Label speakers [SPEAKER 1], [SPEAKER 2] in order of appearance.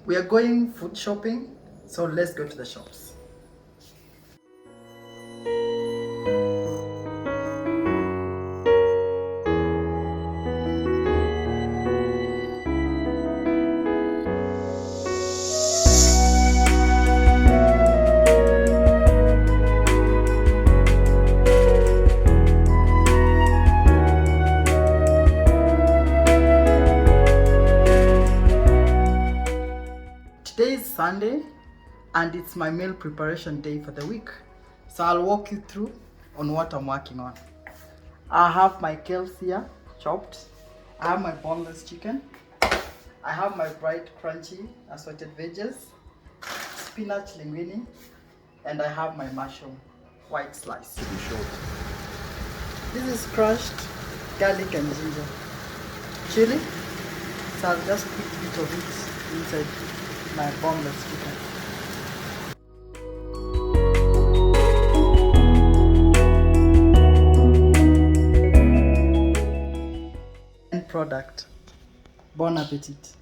[SPEAKER 1] We are going food shopping, so let's go to the shops. Today is Sunday and it's my meal preparation day for the week. So I'll walk you through on what I'm working on. I have my kales here chopped. I have my boneless chicken. I have my bright crunchy assorted veggies, spinach linguine, and I have my mushroom white slice. This is crushed garlic and ginger. Chili. So I'll just put a bit of it inside my boneless chicken. End product. Bon appetit.